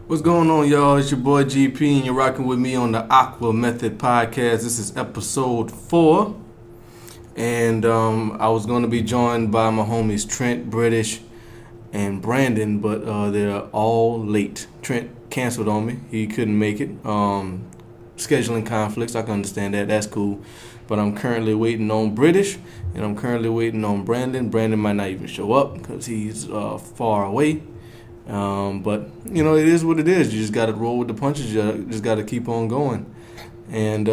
What's going on, y'all? It's your boy GP, and you're rocking with me on the AquaMethodPodcast. This is episode 4, and I was going to be joined by my homies Trent, British, and Brandon, but they're all late. Trent canceled on me. He couldn't make it. Scheduling conflicts, I can understand that. That's cool. But I'm currently waiting on British, and I'm currently waiting on Brandon. Brandon might not even show up because he's far away. But it is what it is. You just got to roll with the punches. You just got to keep on going, and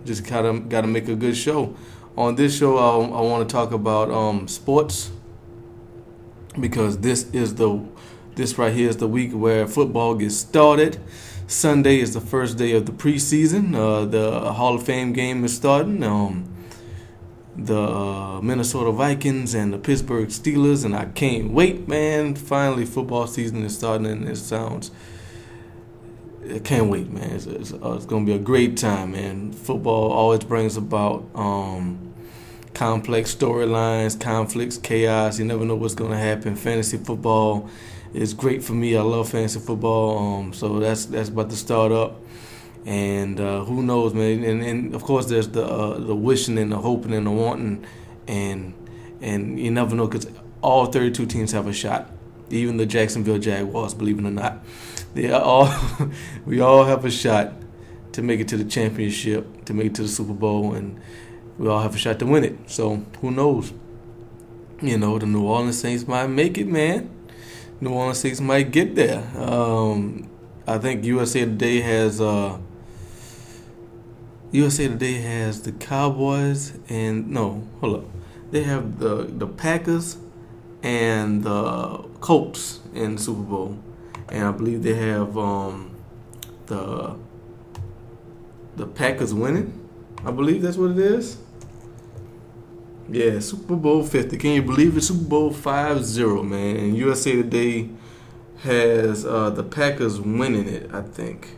just got to make a good show. On this show, I want to talk about sports, because this right here is the week where football gets started. Sunday is the first day of the preseason. The Hall of Fame game is starting. The Minnesota Vikings and the Pittsburgh Steelers, and I can't wait, man. Finally, football season is starting, and I can't wait, man. It's going to be a great time, man. Football always brings about complex storylines, conflicts, chaos. You never know what's going to happen. Fantasy football is great for me. I love fantasy football, so that's about to start up. And who knows, man? And of course, there's the wishing and the hoping and the wanting, and you never know, because all 32 teams have a shot. Even the Jacksonville Jaguars, believe it or not, we all have a shot to make it to the championship, to make it to the Super Bowl, and we all have a shot to win it. So who knows? The New Orleans Saints might make it, man. New Orleans Saints might get there. I think USA Today has the Cowboys they have the Packers and the Colts in the Super Bowl, and I believe they have the Packers winning. I believe that's what it is. Yeah, Super Bowl 50. Can you believe it? Super Bowl 50, man. And USA Today has the Packers winning it, I think.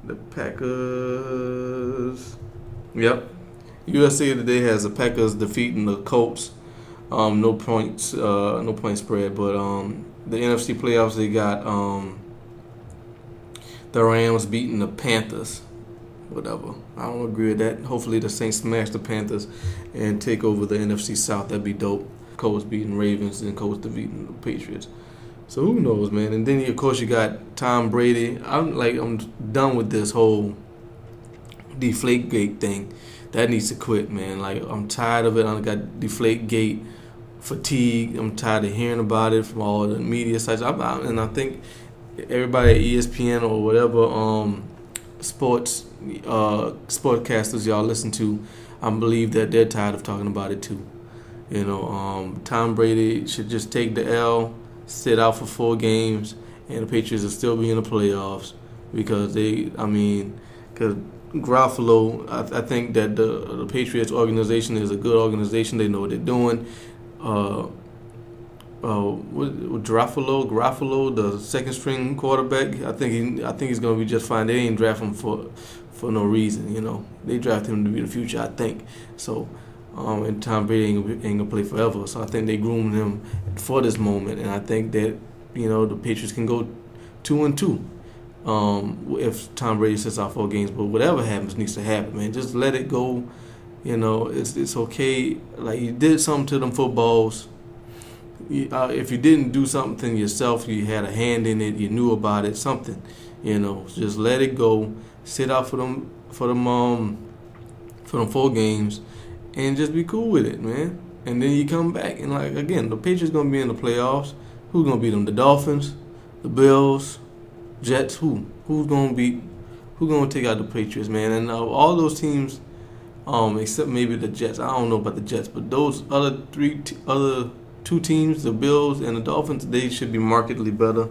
The Packers. Yep. USA Today has the Packers defeating the Colts. No point spread. But the NFC playoffs, they got the Rams beating the Panthers. Whatever. I don't agree with that. Hopefully the Saints smash the Panthers and take over the NFC South. That'd be dope. Colts beating Ravens and Colts defeating the Patriots. So who knows, man? And then of course you got Tom Brady. I'm done with this whole Deflategate thing. That needs to quit, man. Like, I'm tired of it. I got Deflategate fatigue. I'm tired of hearing about it from all the media sites. And I think everybody at ESPN or whatever sportcasters y'all listen to, I believe that they're tired of talking about it too. Tom Brady should just take the L, sit out for 4 games, and the Patriots will still be in the playoffs, because Garofalo, I think that the Patriots organization is a good organization. They know what they're doing. Garofalo, the second string quarterback, I think he's gonna be just fine. They ain't draft him for no reason, They draft him to be the future, I think. So, and Tom Brady ain't gonna play forever. So I think they groomed him for this moment, and I think that the Patriots can go 2-2 if Tom Brady sits out 4 games. But whatever happens needs to happen, man. Just let it go. It's okay. Like, you did something to them footballs. If you didn't do something yourself, you had a hand in it, you knew about it, something. Just let it go. Sit out for them 4 games, and just be cool with it, man. And then you come back, and again, the Patriots gonna be in the playoffs. Who's gonna beat them? The Dolphins, the Bills, Jets. Who's gonna take out the Patriots, man? And all those teams, except maybe the Jets. I don't know about the Jets, but those other 2 teams, the Bills and the Dolphins, they should be markedly better.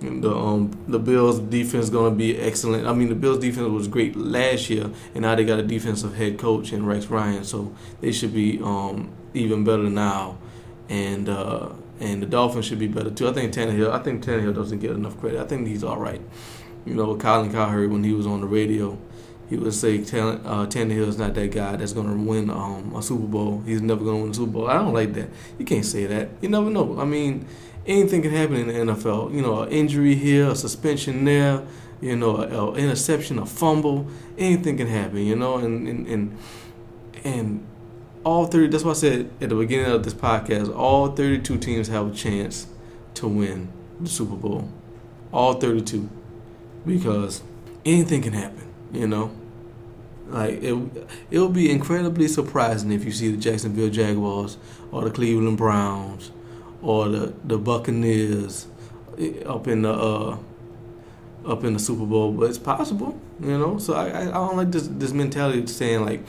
The Bills' defense is going to be excellent. I mean, the Bills' defense was great last year, and now they got a defensive head coach in Rex Ryan, so they should be even better now. And the Dolphins should be better too. I think Tannehill doesn't get enough credit. I think he's all right. Colin Cowherd, when he was on the radio, he would say Tannehill's not that guy that's going to win a Super Bowl. He's never going to win a Super Bowl. I don't like that. You can't say that. You never know. I mean, anything can happen in the NFL. You know, an injury here, a suspension there, you know, an interception, a fumble. Anything can happen, you know, and all 30, that's why I said at the beginning of this podcast, all 32 teams have a chance to win the Super Bowl. All 32. Because anything can happen, you know. Like, it would be incredibly surprising if you see the Jacksonville Jaguars or the Cleveland Browns or the Buccaneers up in the Super Bowl, but it's possible, you know. So I don't like this mentality of saying like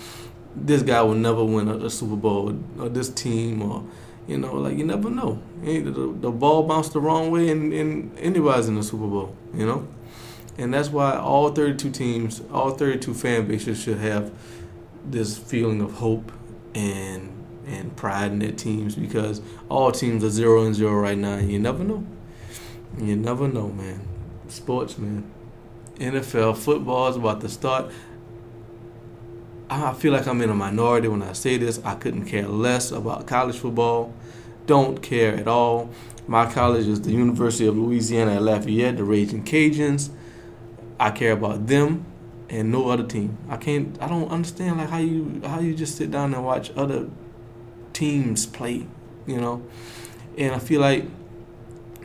this guy will never win a Super Bowl or this team, or you know, like you never know. The ball bounced the wrong way and anybody's in the Super Bowl, you know. And that's why all 32 teams, all 32 fan bases should have this feeling of hope and pride in their teams, because all teams are 0-0 right now, and you never know. You never know, man. Sports, man. NFL football is about to start. I feel like I'm in a minority when I say this. I couldn't care less about college football. Don't care at all. My college is the University of Louisiana at Lafayette, the Raging Cajuns. I care about them and no other team. I don't understand like how you just sit down and watch other teams play, you know. And I feel like,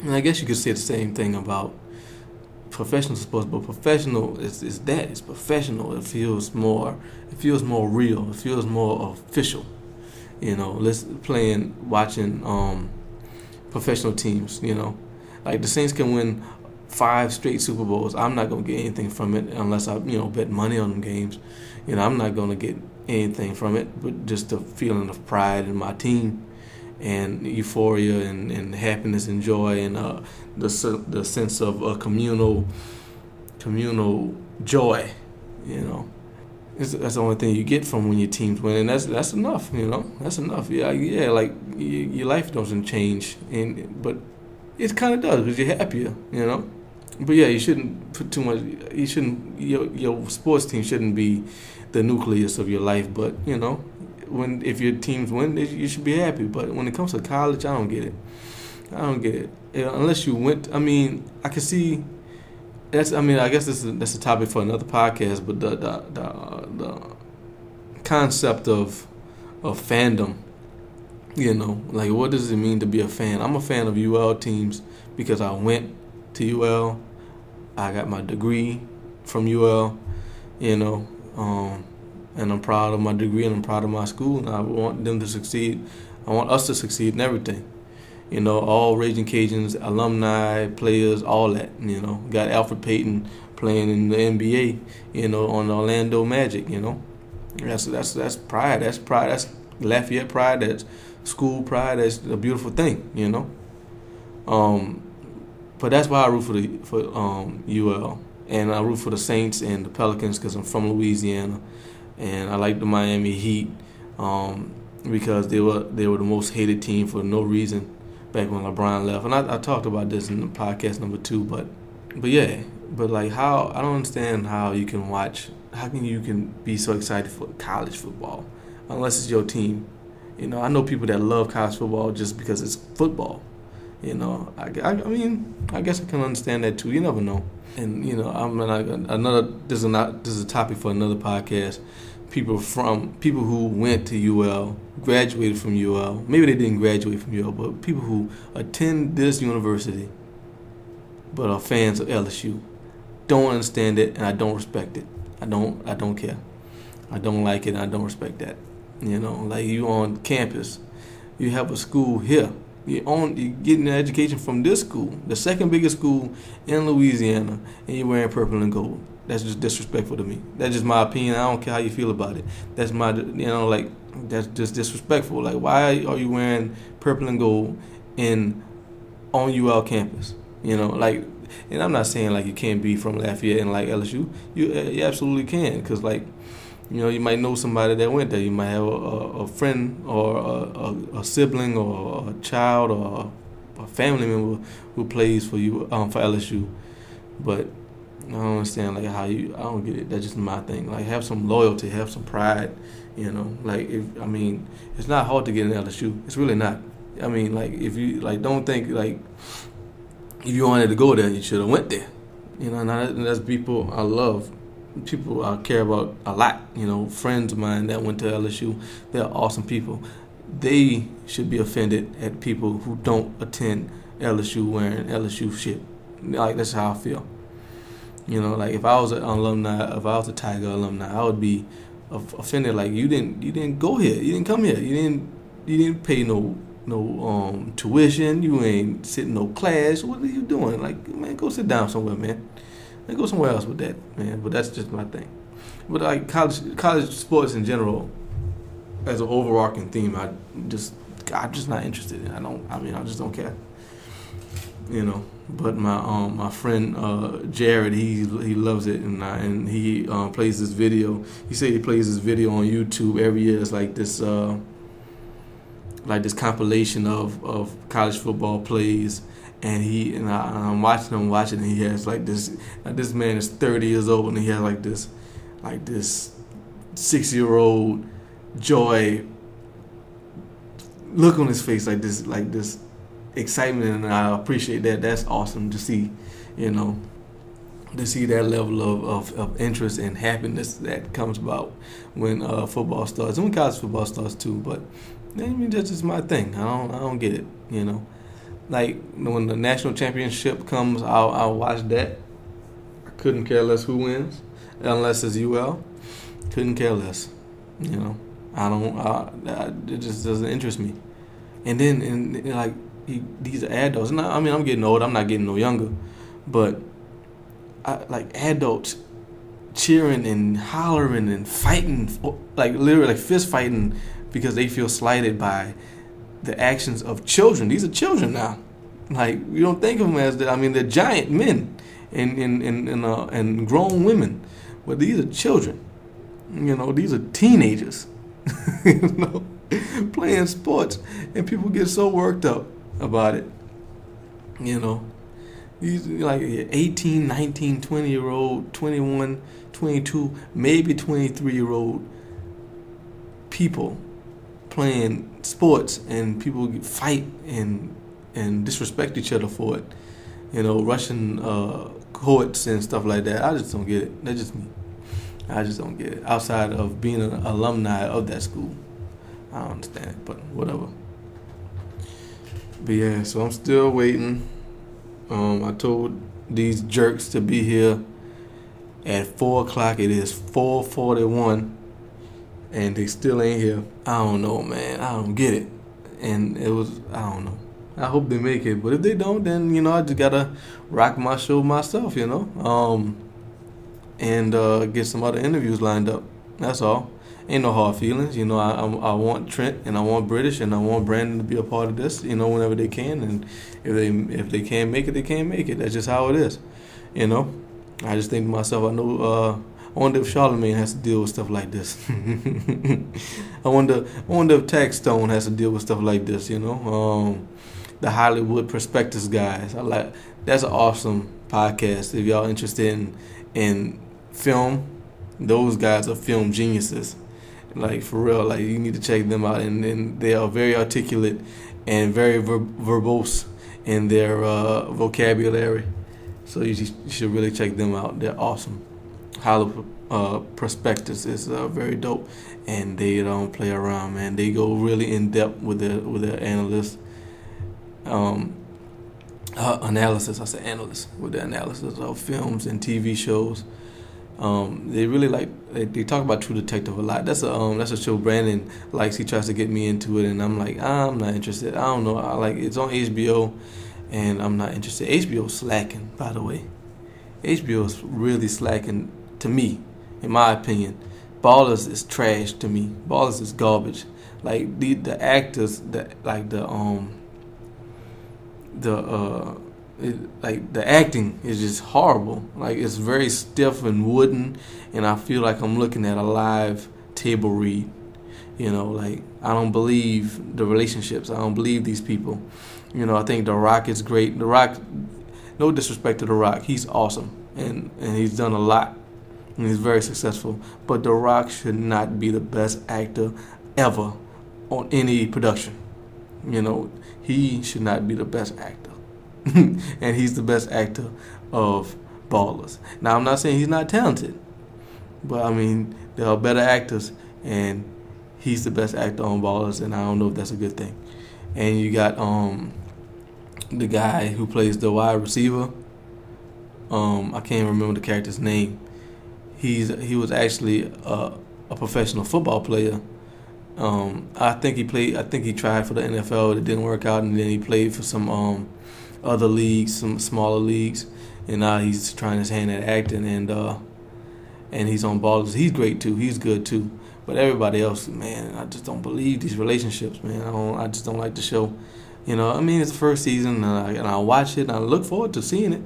and I guess you could say the same thing about professional sports, but professional is that. It's professional. It feels more real. It feels more official. You know, watching professional teams, you know. Like the Saints can win 5 straight Super Bowls. I'm not gonna get anything from it unless I, you know, bet money on them games. You know, I'm not gonna get anything from it, but just the feeling of pride in my team and euphoria and happiness and joy and the sense of communal joy. You know, that's the only thing you get from when your teams win, and that's enough. You know, that's enough. Yeah. Like your life doesn't change, but it kind of does because you're happier. You know. But yeah, you shouldn't put too much. You shouldn't. Your sports team shouldn't be the nucleus of your life. But you know, if your teams win, you should be happy. But when it comes to college, I don't get it. Unless you went. I mean, I can see. I guess that's a topic for another podcast. But the concept of fandom. You know, like what does it mean to be a fan? I'm a fan of UL teams because I went to UL. I got my degree from UL, you know, and I'm proud of my degree and I'm proud of my school, and I want them to succeed. I want us to succeed in everything. You know, all Raging Cajuns, alumni, players, all that, you know. Got Alfred Payton playing in the NBA, you know, on the Orlando Magic, you know. That's pride. That's pride. That's Lafayette pride. That's school pride. That's a beautiful thing, you know. But that's why I root for UL, and I root for the Saints and the Pelicans because I'm from Louisiana, and I like the Miami Heat because they were the most hated team for no reason back when LeBron left. And I talked about this in the podcast number 2, but like how I don't understand how you can be so excited for college football unless it's your team. You know, I know people that love college football just because it's football. You know, I mean, I guess I can understand that too. You never know. And you know, this is a topic for another podcast. People who went to UL, graduated from UL. Maybe they didn't graduate from UL, but people who attend this university, but are fans of LSU, don't understand it, and I don't respect it. I don't care. I don't like it, and I don't respect that. You know, like you on campus, you have a school here. You're getting an education from this school, the second biggest school in Louisiana, and you're wearing purple and gold. That's just disrespectful to me. That's just my opinion. I don't care how you feel about it. That's my, you know, like, that's just disrespectful. Like, why are you wearing purple and gold on UL campus? You know, like, and I'm not saying, like, you can't be from Lafayette and, like, LSU. You absolutely can, because, like, you know, you might know somebody that went there. You might have a friend or a sibling or a child or a family member who plays for you for LSU. But I don't understand like how you. I don't get it. That's just my thing. Like have some loyalty, have some pride. Like it's not hard to get in LSU. It's really not. I mean, like if you like, don't think like if you wanted to go there, you should have went there. And that's people I love. People I care about a lot. Friends of mine that went to LSU, they're awesome people. They should be offended at people who don't attend LSU wearing LSU shit. Like that's how I feel. Like if I was an alumni, if I was a Tiger alumni, I would be offended. Like you didn't go here, you didn't come here, you didn't pay no tuition, you ain't sitting no class. What are you doing? Like, man, go sit down somewhere, man. Go somewhere else with that, man. But that's just my thing. But like college sports in general, as an overarching theme, I'm just not interested in. I just don't care. But my friend Jared, he loves it, and he plays this video. He said he plays this video on YouTube every year. It's like this compilation of college football plays. And I'm watching him and he has like this. This man is 30 years old and he has like this 6-year-old joy look on his face, like this excitement, and I appreciate that. That's awesome to see, to see that level of interest and happiness that comes about when football starts and when college football starts too. But that's just my thing. I don't get it, Like when the national championship comes, I'll watch that. I couldn't care less who wins, unless it's UL. Couldn't care less, I don't. It just doesn't interest me. And then like these adults. I'm getting old. I'm not getting no younger, but like adults cheering and hollering and fighting, like literally like fist fighting because they feel slighted by the actions of children. These are children now. Like you don't think of them as they're giant men and grown women, but these are children. These are teenagers. Playing sports, and people get so worked up about it. These like 18, 19, 20-year-old, 21, 22, maybe 23-year-old people playing sports, and people fight and disrespect each other for it. Russian courts and stuff like that. I just don't get it. That's just me. I just don't get it. Outside of being an alumni of that school, I don't understand it, but whatever. But yeah, so I'm still waiting. I told these jerks to be here at 4 o'clock. It is 4:41, and they still ain't here. I don't know, man. I don't get it. And I don't know. I hope they make it, but if they don't, then I just gotta rock my show myself, and get some other interviews lined up. That's all. Ain't no hard feelings, I want Trent and I want British and I want Brandon to be a part of this, whenever they can, and if they can't make it, they can't make it. That's just how it is, I just think to myself, I wonder if Charlemagne has to deal with stuff like this. I wonder if Tax Stone has to deal with stuff like this, the Hollywood Prospectus guys. That's an awesome podcast. If y'all interested in film, those guys are film geniuses. Like for real, like you need to check them out, and they are very articulate and very verbose in their vocabulary. So you should really check them out. They're awesome. Hollywood Prospectus is very dope, and they don't play around, man. They go really in depth with their analysts. Analysis. I say analysts with the analysis of films and TV shows. They really they talk about True Detective a lot. That's a show Brandon likes. He tries to get me into it, and I'm like, I'm not interested. I don't know. It's on HBO, and I'm not interested. HBO's slacking, by the way. HBO's really slacking to me, in my opinion. Ballers is trash to me. Ballers is garbage. Like the actors, the acting is just horrible. Like it's very stiff and wooden, and I feel like I'm looking at a live table read. Like I don't believe the relationships. I don't believe these people. I think The Rock is great. The Rock no disrespect to The Rock, he's awesome, and he's done a lot, and he's very successful. But The Rock should not be the best actor ever on any production. He should not be the best actor, and he's the best actor of Ballers. Now, I'm not saying he's not talented, but I mean, there are better actors, and he's the best actor on Ballers, and I don't know if that's a good thing. And you got the guy who plays the wide receiver. I can't remember the character's name. He was actually a professional football player. I think he tried for the NFL. It didn't work out, and then he played for some other leagues, some smaller leagues, and now he's trying his hand at acting, and he's on Ballers. He's great too. He's good too. But everybody else, man, I just don't believe these relationships, man. I just don't like the show. It's the first season, and I watch it, and I look forward to seeing it.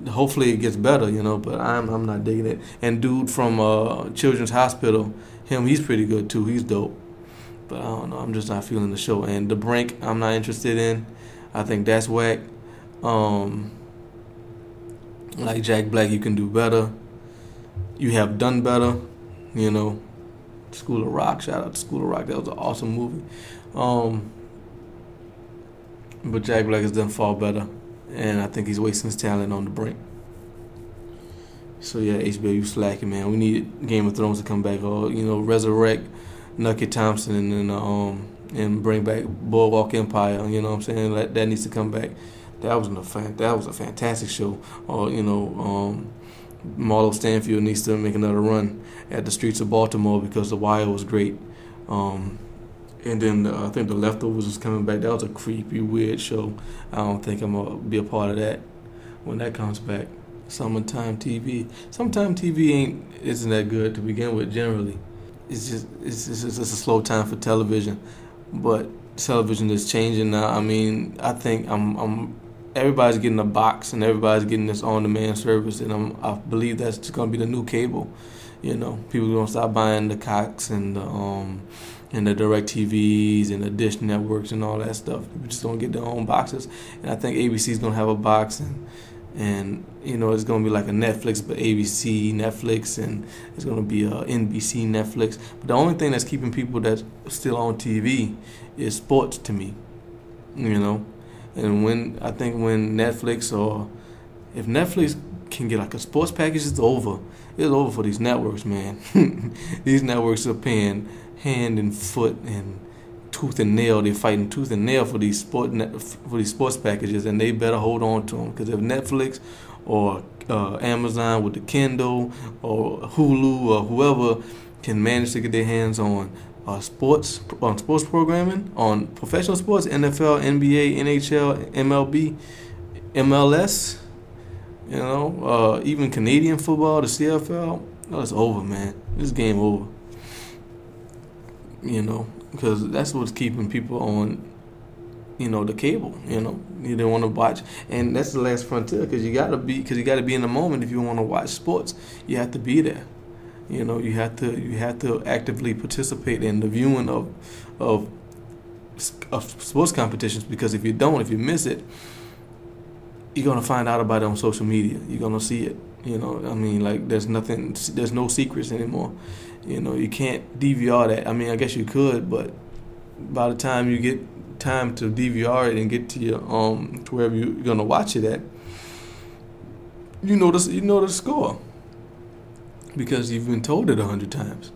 Hopefully it gets better, but I'm not digging it. And dude from Children's Hospital, he's pretty good too. He's dope. But I don't know, I'm just not feeling the show. And The Brink, I'm not interested in. I think that's whack. Like Jack Black, you can do better. You have done better, School of Rock, shout out to School of Rock. That was an awesome movie. But Jack Black has done far better, and I think he's wasting his talent on The Brink. So yeah, HBO, you slacking, man. We need Game of Thrones to come back, or resurrect Nucky Thompson and bring back Boardwalk Empire. You know what I'm saying? That needs to come back. That was a fantastic show. Or Marlo Stanfield needs to make another run at the streets of Baltimore because The Wire was great. And then I think The Leftovers is coming back. That was a creepy, weird show. I don't think I'm going to be a part of that when that comes back. Summertime TV isn't that good to begin with generally. It's just a slow time for television. But television is changing now. I mean, I think everybody's getting a box and everybody's getting this on-demand service, and I believe that's just gonna be the new cable. People are gonna stop buying the Cox and the Direct TVs and the Dish networks and all that stuff. People just gonna get their own boxes, and I think ABC's gonna have a box, and it's gonna be like a Netflix, but ABC Netflix, and it's gonna be a NBC Netflix. But the only thing that's keeping people that's still on TV is sports to me. And when Netflix, or if Netflix can get like a sports package, it's over. It's over for these networks, man. These networks are paying hand and foot and tooth and nail. They're fighting tooth and nail for these sports packages, and they better hold on to them. Because if Netflix or Amazon with the Kindle or Hulu or whoever can manage to get their hands on sports programming, on professional sports, NFL, NBA, NHL, MLB, MLS, even Canadian football, the CFL, it's over, man. This game over. Because that's what's keeping people on, the cable. You don't want to watch, and that's the last frontier. Because you gotta be in the moment if you want to watch sports. You have to be there. You have to actively participate in the viewing of sports competitions, because if you miss it, you're gonna find out about it on social media. You're gonna see it. There's no secrets anymore. You can't DVR that. I guess you could, but by the time you get time to DVR it and get to your to wherever you're gonna watch it at, you know the score. Because you've been told it 100 times,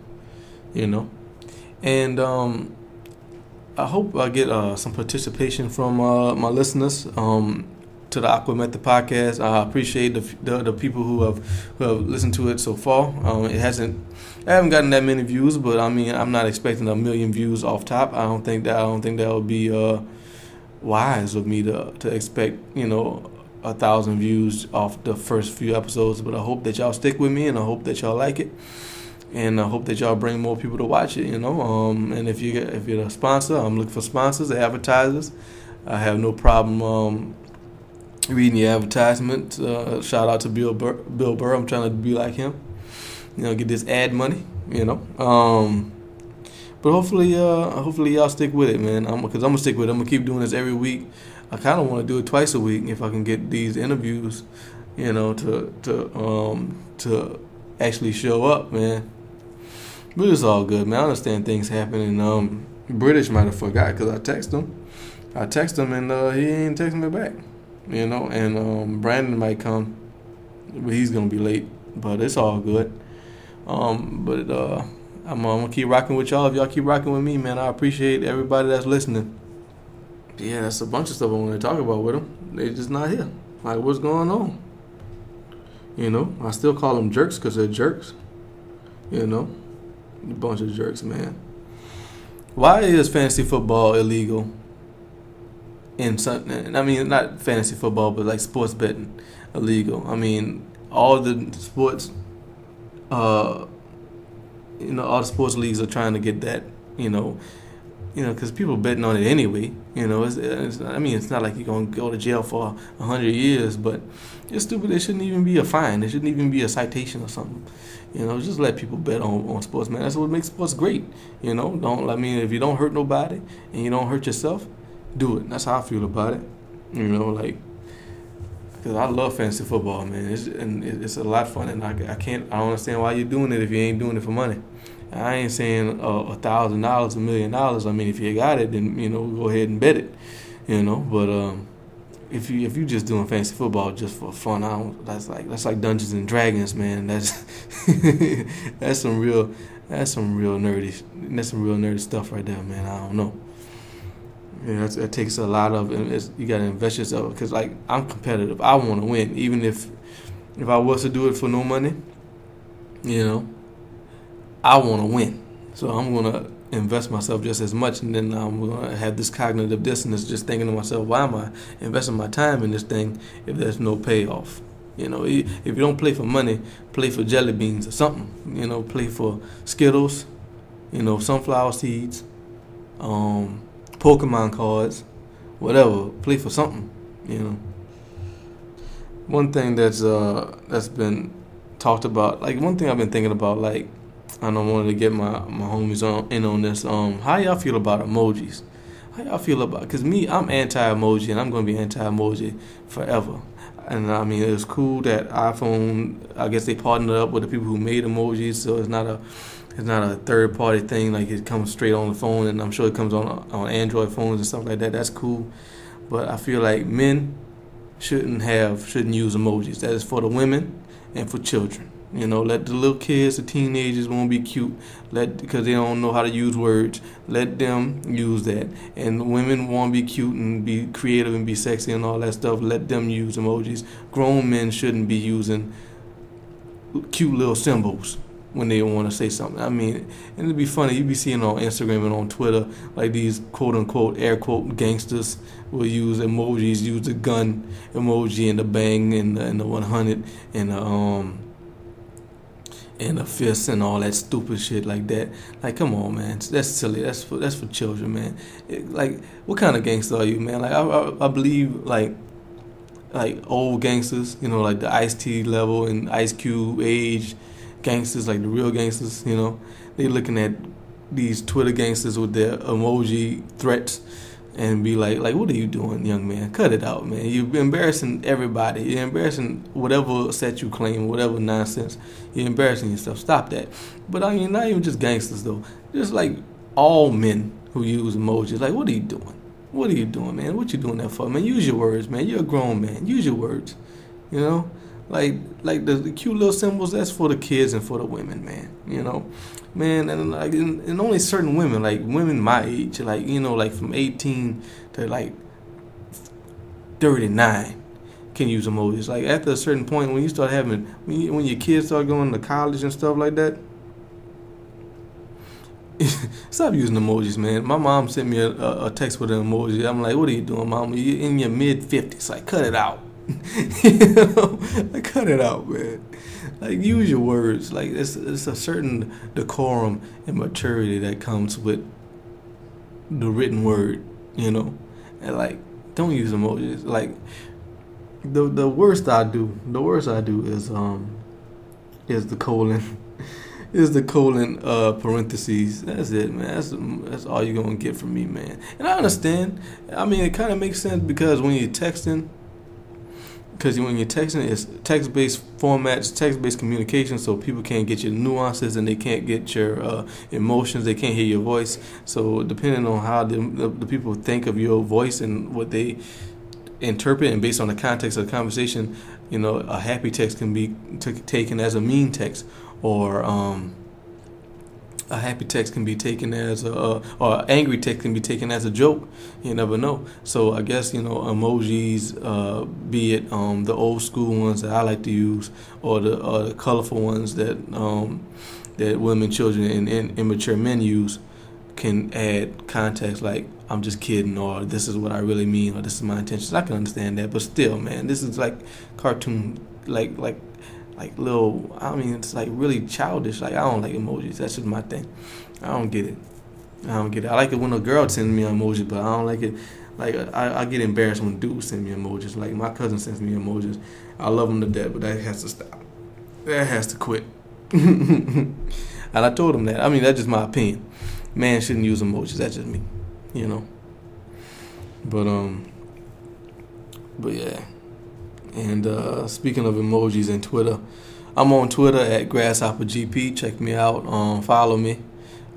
And I hope I get some participation from my listeners to the Aqua Method Podcast. I appreciate the people who have listened to it so far. I haven't gotten that many views, but I'm not expecting 1 million views off top. I don't think that would be wise of me to expect 1,000 views off the first few episodes, but I hope that y'all stick with me, and I hope that y'all like it, and I hope that y'all bring more people to watch it. And if you're a sponsor, I'm looking for sponsors, advertisers. I have no problem reading your advertisement. Shout out to Bill Burr. I'm trying to be like him. Get this ad money. But hopefully y'all stick with it, man. Because I'm gonna stick with it. I'm gonna keep doing this every week. I kind of want to do it twice a week if I can get these interviews, to actually show up, man. But it's all good, man. I understand things happen, and British might have forgot because I text him. And he ain't texting me back, And Brandon might come, but he's gonna be late. But it's all good. I'm gonna keep rocking with y'all. If y'all keep rocking with me, man, I appreciate everybody that's listening. Yeah, that's a bunch of stuff I want to talk about with them. They just not here. Like, what's going on? I still call them jerks because they're jerks. A bunch of jerks, man. Why is fantasy football illegal? Not fantasy football, but like sports betting illegal. All the sports, all the sports leagues are trying to get that, because people betting on it anyway. It's not like you're gonna go to jail for 100 years, but it's stupid. It shouldn't even be a fine. It shouldn't even be a citation or something. Just let people bet on sports, man. That's what makes sports great. If you don't hurt nobody and you don't hurt yourself, do it. That's how I feel about it. Because I love fantasy football, man. It's a lot of fun, and I don't understand why you're doing it if you ain't doing it for money. I ain't saying $1,000, $1 million. If you got it, then go ahead and bet it. But if you just doing fantasy football just for fun, that's like Dungeons and Dragons, man. That's some real nerdy stuff right there, man. I don't know. It takes a lot of you got to invest yourself, because like I'm competitive. I want to win, even if I was to do it for no money. I want to win, so I'm gonna invest myself just as much, and then I'm gonna have this cognitive dissonance, just thinking to myself, why am I investing my time in this thing if there's no payoff? If you don't play for money, play for jelly beans or something. Play for Skittles, sunflower seeds, Pokemon cards, whatever. Play for something. One thing that's been talked about, like one thing I've been thinking about, like I don't want to get my homies in on this. How y'all feel about emojis? How y'all feel about? Because me, I'm anti-emoji, and I'm gonna be anti-emoji forever. And it's cool that iPhone, I guess they partnered up with the people who made emojis, so it's not a third party thing. Like it comes straight on the phone, and I'm sure it comes on Android phones and stuff like that. That's cool, but I feel like men shouldn't use emojis. That is for the women and for children. Let the little kids, the teenagers, want to be cute, because they don't know how to use words. Let them use that. And women want to be cute and be creative and be sexy and all that stuff. Let them use emojis. Grown men shouldn't be using cute little symbols when they want to say something. And it'd be funny. You'd be seeing on Instagram and on Twitter, like these quote unquote air quote gangsters will use emojis, use the gun emoji and the bang and the 100 and the fist and all that stupid shit like that. Like, come on, man. That's silly. That's for children, man. What kind of gangster are you, man? Like, I believe, like old gangsters, like the Ice-T level and Ice Cube age gangsters, like the real gangsters, they looking at these Twitter gangsters with their emoji threats and be like, what are you doing, young man? Cut it out, man. You're embarrassing everybody. You're embarrassing whatever set you claim, whatever nonsense. You're embarrassing yourself. Stop that. But not even just gangsters, though. Just like all men who use emojis. Like, what are you doing? What are you doing, man? What you doing that for, man? Use your words, man. You're a grown man. Use your words. Like the cute little symbols, that's for the kids and for the women, man. Man, and only certain women, like women my age, like like from 18 to like 39, can use emojis. Like after a certain point, when you start when your kids start going to college and stuff like that, stop using emojis, man. My mom sent me a text with an emoji. I'm like, what are you doing, mom? You're in your mid-50s. Like, cut it out. Like, cut it out, man. Like, use your words. Like, it's a certain decorum and maturity that comes with the written word, and like, don't use emojis. Like, the worst I do is the colon. Is the colon parentheses. That's it, man. That's all you're gonna get from me, man. And I understand. I mean, it kind of makes sense because when you're texting, it's text-based formats, text-based communication, so people can't get your nuances and they can't get your emotions. They can't hear your voice. So depending on how the people think of your voice and what they interpret, and based on the context of the conversation, a happy text can be taken as a mean text, or a happy text can be taken as or angry text can be taken as a joke. You never know. So I guess emojis, be it the old school ones that I like to use, or the colorful ones that women, children, and immature men use, can add context, like I'm just kidding, or this is what I really mean, or this is my intentions. I can understand that, but still, man, this is like cartoon, like little. I mean, it's like really childish. Like, I don't like emojis. That's just my thing. I don't get it. I like it when a girl sends me an emoji, but I don't like it. Like, I get embarrassed when dudes send me emojis. Like, my cousin sends me emojis. I love them to death, but that has to stop. That has to quit. And I told him that. I mean, that's just my opinion. Man shouldn't use emojis. That's just me. But yeah. And speaking of emojis and Twitter, I'm on Twitter at GrasshopperGP. Check me out. Follow me.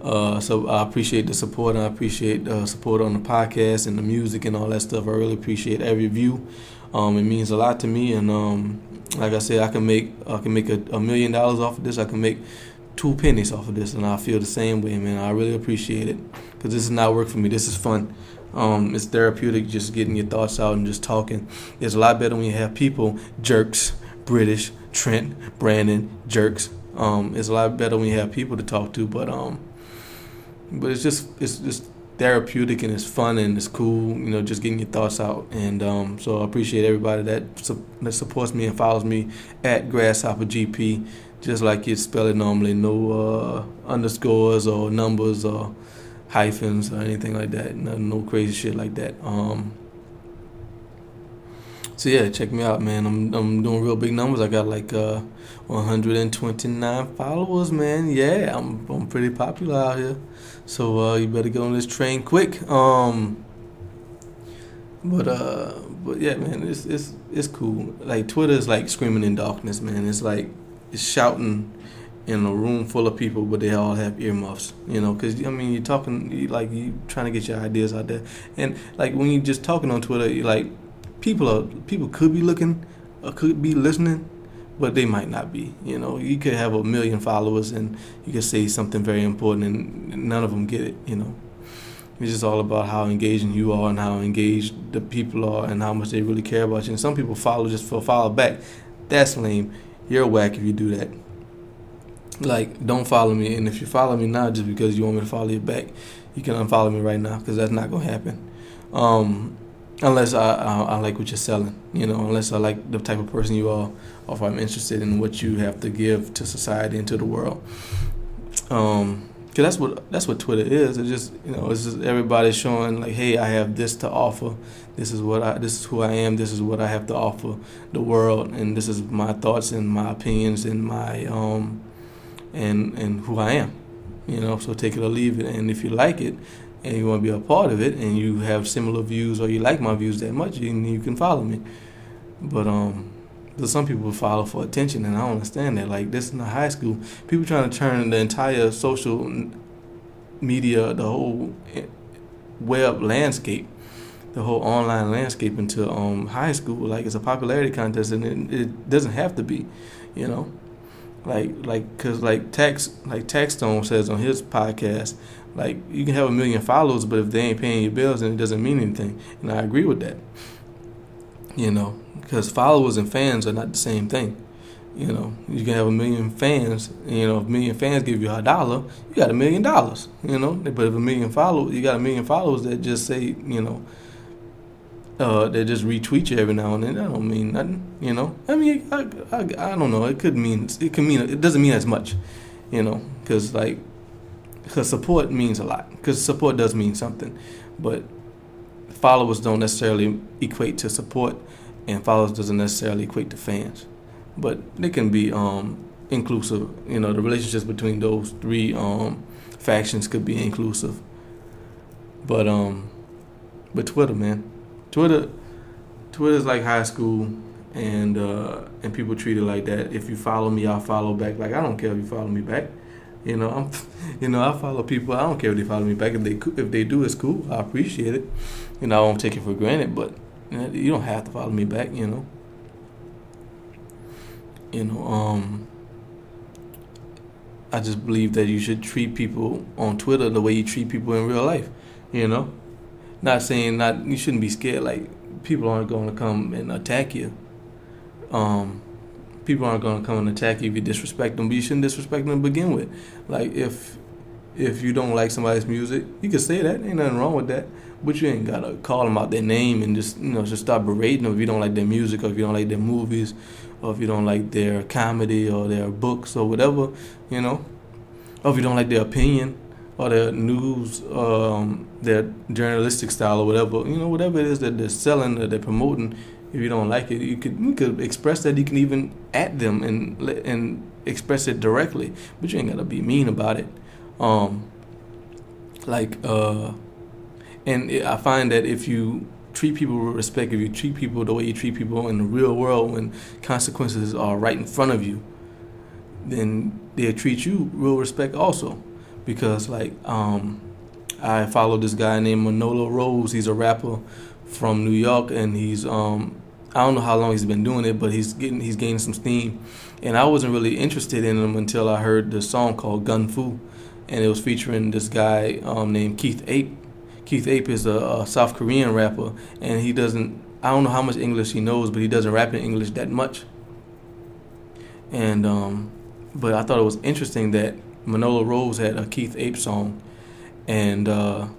So I appreciate the support. I appreciate the support on the podcast and the music and all that stuff. I really appreciate every view. It means a lot to me. And like I said, I can make $1 million off of this. I can make 2 pennies off of this, and I feel the same way, man. I really appreciate it, because this is not work for me. This is fun. It's therapeutic, just getting your thoughts out and just talking. It's a lot better when you have people, jerks, British, Trent, Brandon, jerks. It's a lot better when you have people to talk to, but it's just therapeutic, and it's fun, and it's cool, just getting your thoughts out. And so I appreciate everybody that supports me and follows me at GrasshopperGP, just like you spell it normally. No underscores or numbers or hyphens or anything like that. No crazy shit like that. So yeah, check me out, man. I'm doing real big numbers. I got like 129 followers, man. Yeah, I'm pretty popular out here. So you better get on this train quick. But yeah, man, it's cool. Like, Twitter is like screaming in darkness, man. It's like it's shouting in a room full of people, but they all have earmuffs, because, I mean, you're talking, you trying to get your ideas out there. And, like, when you're just talking on Twitter, like, people could be looking or could be listening, but they might not be. You could have 1 million followers and you could say something very important and none of them get it. It's just all about how engaging you are and how engaged the people are and how much they really care about you. And some people follow just for follow back. That's lame. You're whack if you do that. Like, don't follow me. And if you follow me now just because you want me to follow you back, you can unfollow me right now, because that's not going to happen. Unless I like what you're selling, unless I like the type of person you are, or if I'm interested in what you have to give to society and to the world. Because that's what Twitter is. It's just, it's just everybody showing, like, hey, I have this to offer. This is who I am. This is what I have to offer the world, and this is my thoughts and my opinions and my and who I am. So take it or leave it. And if you like it and you want to be a part of it, and you have similar views, or you like my views that much, you can follow me. But some people follow for attention, and I don't understand that. Like, this in the high school, people trying to turn the entire social media, the whole web landscape, the whole online landscape into high school. Like, it's a popularity contest, and it doesn't have to be, because Taxstone says on his podcast, like, you can have 1 million followers, but if they ain't paying your bills, then it doesn't mean anything. And I agree with that. Because followers and fans are not the same thing. You can have 1 million fans. If 1 million fans give you $1, you got $1 million. But if 1 million followers, you got 1 million followers that just say, they just retweet you every now and then. That don't mean nothing. I mean, I don't know. It doesn't mean as much. Because support means a lot. Because support does mean something, but followers don't necessarily equate to support, and followers doesn't necessarily equate to fans. But they can be inclusive. The relationships between those three factions could be inclusive. But Twitter, man, Twitter's like high school, and people treat it like that. If you follow me, I'll follow back. Like, I don't care if you follow me back. I follow people. I don't care if they follow me back. If they do, it's cool. I appreciate it. I won't take it for granted, but you don't have to follow me back. I just believe that you should treat people on Twitter the way you treat people in real life. Not saying you shouldn't be scared. Like, people aren't going to come and attack you. People aren't going to come and attack you if you disrespect them, but you shouldn't disrespect them to begin with. Like, if you don't like somebody's music, you can say that. Ain't nothing wrong with that. But you ain't got to call them out their name and just start berating them if you don't like their music, or if you don't like their movies, or if you don't like their comedy or their books or whatever, or if you don't like their opinion or their news, their journalistic style or whatever, whatever it is that they're selling or they're promoting. If you don't like it, you could express that. You can even at them and express it directly, but you ain't gotta be mean about it. And I find that if you treat people with respect, if you treat people the way you treat people in the real world, when consequences are right in front of you, then they'll treat you real respect also. Because I follow this guy named Manolo Rose. He's a rapper from New York, and he's I don't know how long he's been doing it, but he's gaining some steam. And I wasn't really interested in him until I heard the song called Gun Fu, and it was featuring this guy named Keith Ape. Keith Ape is a South Korean rapper, and I don't know how much English he knows, but he doesn't rap in English that much. And but I thought it was interesting that Manolo Rose had a Keith Ape song, and I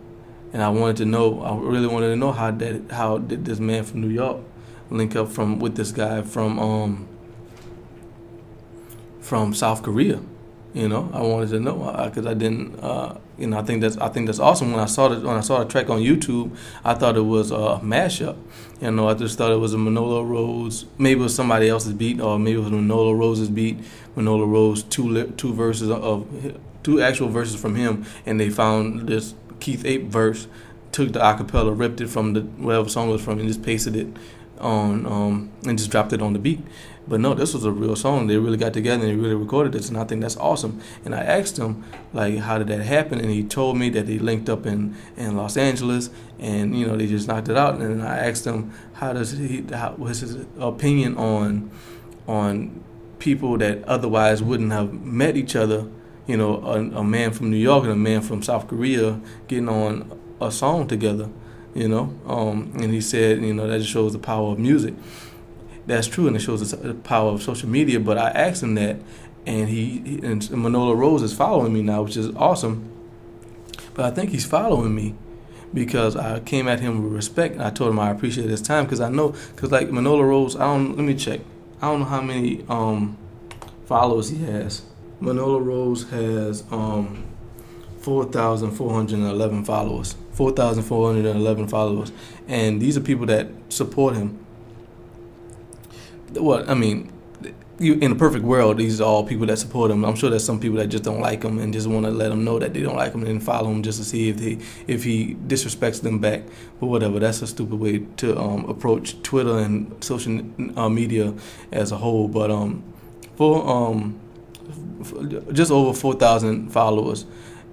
really wanted to know how did this man from New York link up with this guy from South Korea. I wanted to know, because I didn't. I think that's awesome. When I saw the track on YouTube, I thought it was a mashup. I just thought it was a Manolo Rose. Maybe it was somebody else's beat, or maybe it was Manolo Rose's beat. Manolo Rose two actual verses from him, and they found this Keith Ape verse, took the acapella, ripped it from whatever song it was from, and just pasted it on and just dropped it on the beat. But no, this was a real song. They really got together and they really recorded this, and I think that's awesome. And I asked him, like, how did that happen? And he told me that they linked up in Los Angeles, and they just knocked it out. And I asked him, what's his opinion on people that otherwise wouldn't have met each other, a man from New York and a man from South Korea getting on a song together, and he said, that just shows the power of music. That's true, and it shows the power of social media. But I asked him that, and Manolo Rose is following me now, which is awesome. But I think he's following me because I came at him with respect, and I told him I appreciate his time, because like Manolo Rose, let me check. I don't know how many followers he has. Manolo Rose has 4,411 followers. 4,411 followers, and these are people that support him. In a perfect world, these are all people that support him. I'm sure there's some people that just don't like him and just want to let him know that they don't like him and follow him just to see if he disrespects them back. But whatever, that's a stupid way to approach Twitter and social media as a whole. But for just over 4,000 followers,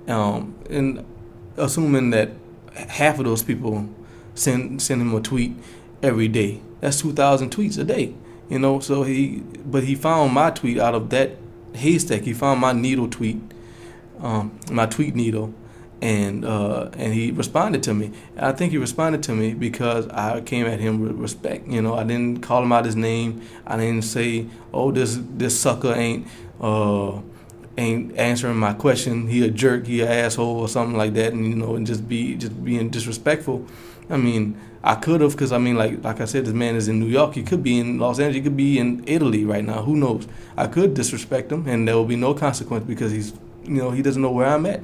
and assuming that half of those people send him a tweet every day, that's 2,000 tweets a day. So he found my tweet out of that haystack. He found my needle tweet, my tweet needle, and he responded to me. And I think he responded to me because I came at him with respect. I didn't call him out his name. I didn't say, "Oh, this sucker ain't answering my question. He a jerk. He an asshole," or something like that. And just being disrespectful. I could have, because like I said, this man is in New York. He could be in Los Angeles. He could be in Italy right now. Who knows? I could disrespect him, and there will be no consequence because he's, he doesn't know where I'm at.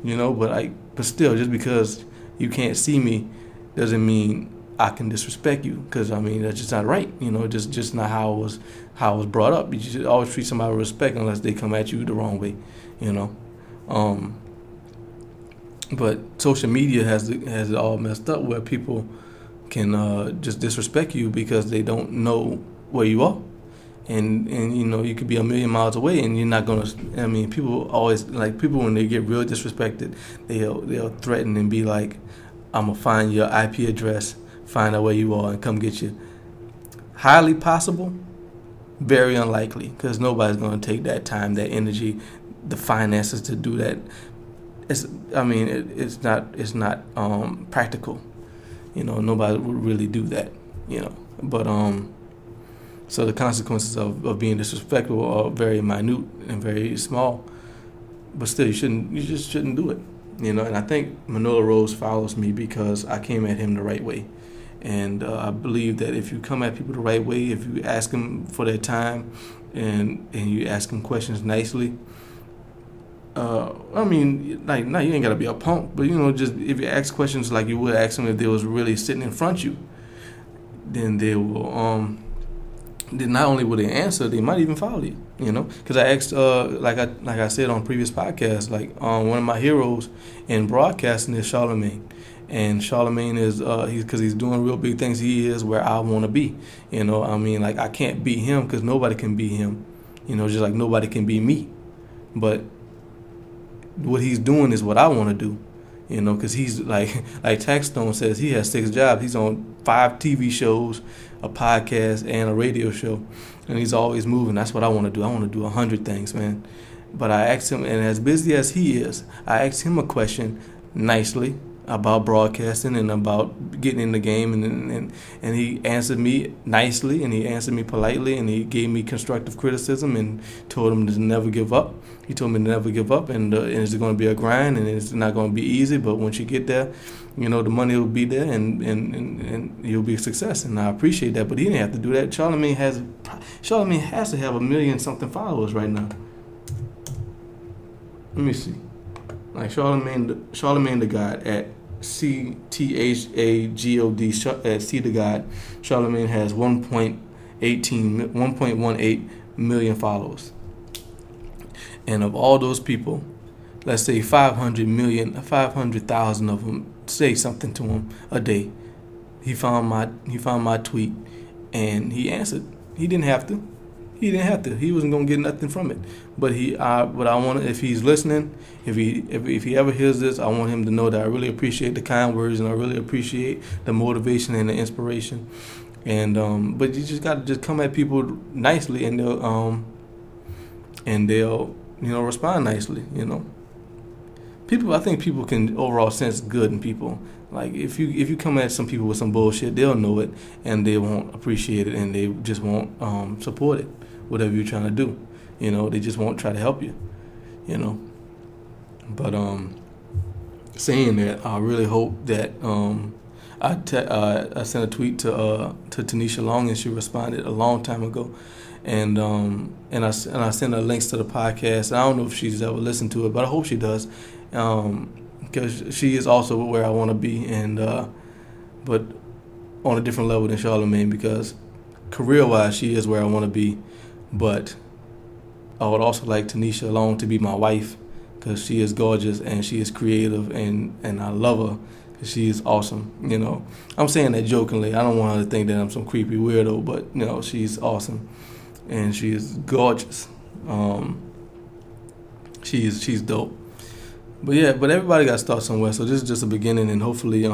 But still, just because you can't see me doesn't mean I can disrespect you, because I mean that's just not right. Just not how I was brought up. You should always treat somebody with respect unless they come at you the wrong way. But social media has it all messed up, where people can just disrespect you because they don't know where you are. And you could be a million miles away, and you're not gonna. I mean, people always people when they get real disrespected, they'll threaten and be like, "I'm gonna find your IP address, find out where you are, and come get you." Highly possible, very unlikely, because nobody's gonna take that time, that energy, the finances to do that. It's not practical. Nobody would really do that. But so the consequences of being disrespectful are very minute and very small. But still, you just shouldn't do it. And I think Manolo Rose follows me because I came at him the right way. And I believe that if you come at people the right way, if you ask them for their time and you ask them questions nicely, you ain't got to be a punk, but just if you ask questions like you would ask them if they was really sitting in front of you, then they will then not only will they answer, they might even follow you. Because I asked, like I said on previous podcasts, one of my heroes in broadcasting is Charlemagne, and Charlemagne is because he's doing real big things. He is where I want to be. I can't beat him because nobody can beat him. Just like nobody can beat me, but what he's doing is what I want to do. Because he's like Taxstone says, he has 6 jobs. He's on 5 TV shows, a podcast, and a radio show, and he's always moving. That's what I want to do. I want to do 100 things, man. But I asked him, and as busy as he is, I asked him a question nicely about broadcasting and about getting in the game, and he answered me nicely, and he answered me politely, and he gave me constructive criticism and told him to never give up. He told me to never give up, and it's going to be a grind, and it's not going to be easy, but once you get there, the money will be there, and you'll be a success, and I appreciate that. But he didn't have to do that. Charlemagne has to have 1 million something followers right now. Let me see. Like Charlemagne the God at CTHAGOD at C the God. Charlemagne has 1.18 million followers. And of all those people, let's say 500,000 of them say something to him a day. He found my tweet and he answered. He didn't have to. He wasn't gonna get nothing from it. But I want, if he's listening, if he ever hears this, I want him to know that I really appreciate the kind words and I really appreciate the motivation and the inspiration. And but you just gotta just come at people nicely, and they'll respond nicely. I think people can overall sense good in people. Like if you come at some people with some bullshit, they'll know it and they won't appreciate it, and they just won't support it. Whatever you're trying to do, they just won't try to help you, But saying that, I really hope that I sent a tweet to Tanisha Long, and she responded a long time ago, and I sent her links to the podcast. I don't know if she's ever listened to it, but I hope she does, because she is also where I want to be, and but on a different level than Charlemagne, because career-wise she is where I want to be. But I would also like Tanisha Long to be my wife, because she is gorgeous and she is creative, and I love her because she is awesome. I'm saying that jokingly. I don't want her to think that I'm some creepy weirdo, but she's awesome and she is gorgeous. She's dope. But everybody got to start somewhere. So this is just a beginning, and hopefully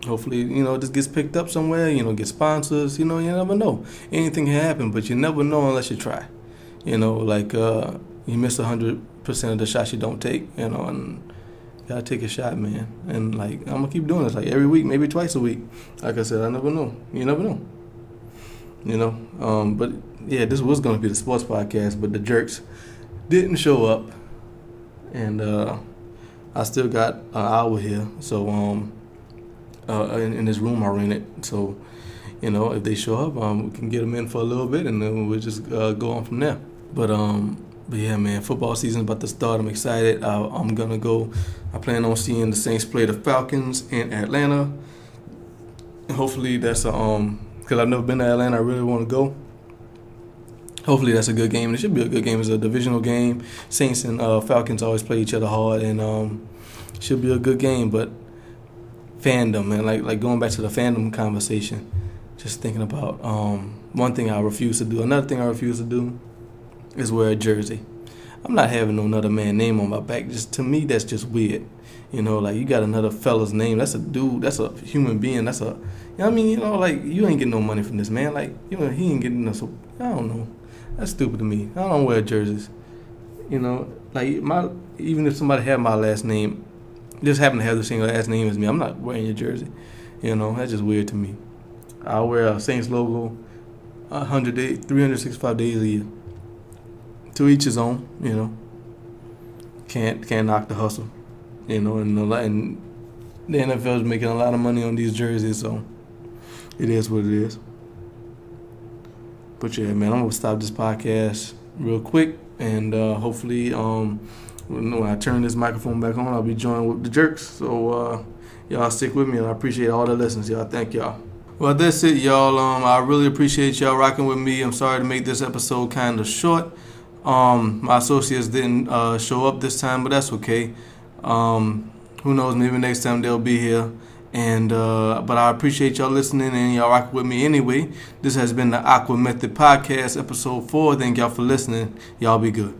this gets picked up somewhere, get sponsors, you never know. Anything can happen, but you never know unless you try. You miss 100% of the shots you don't take, and you gotta take a shot, man. And I'm gonna keep doing this, every week, maybe twice a week. Like I said, I never know. You never know. But yeah, this was gonna be the sports podcast, but the jerks didn't show up, and I still got an hour here, so in this room I rented. So, if they show up, we can get them in for a little bit, and then we'll just go on from there. But yeah, man, football season's about to start. I'm excited. I'm gonna go. I plan on seeing the Saints play the Falcons in Atlanta. hopefully that's because I've never been to Atlanta. I really want to go. Hopefully that's a good game. It should be a good game. It's a divisional game. Saints and Falcons always play each other hard, and should be a good game. But fandom, man, like going back to the fandom conversation, just thinking about one thing I refuse to do. Another thing I refuse to do is wear a jersey. I'm not having no another man name on my back. Just to me, that's just weird. You know, like you got another fella's name. That's a dude. That's a human being. That's a, you know what I mean? You know, like you ain't getting no money from this man. Like, you know, he ain't getting no. So I don't know. That's stupid to me. I don't wear jerseys. You know, like even if somebody had my last name, just happen to have the same last name as me, I'm not wearing your jersey. You know, that's just weird to me. I'll wear a Saints logo 100 days, 365 days a year. To each his own, you know. Can't knock the hustle. You know, and the NFL is making a lot of money on these jerseys, so it is what it is. But yeah, man, I'm gonna stop this podcast real quick, and hopefully, when I turn this microphone back on, I'll be joined with the jerks. So y'all stick with me, and I appreciate all the listens, y'all. Thank y'all. Well, that's it, y'all. I really appreciate y'all rocking with me. I'm sorry to make this episode kind of short. My associates didn't show up this time, but that's okay. Who knows? Maybe next time they'll be here. And but I appreciate y'all listening, and y'all rock with me anyway. This has been the Aqua Method Podcast, episode 4. Thank y'all for listening. Y'all be good.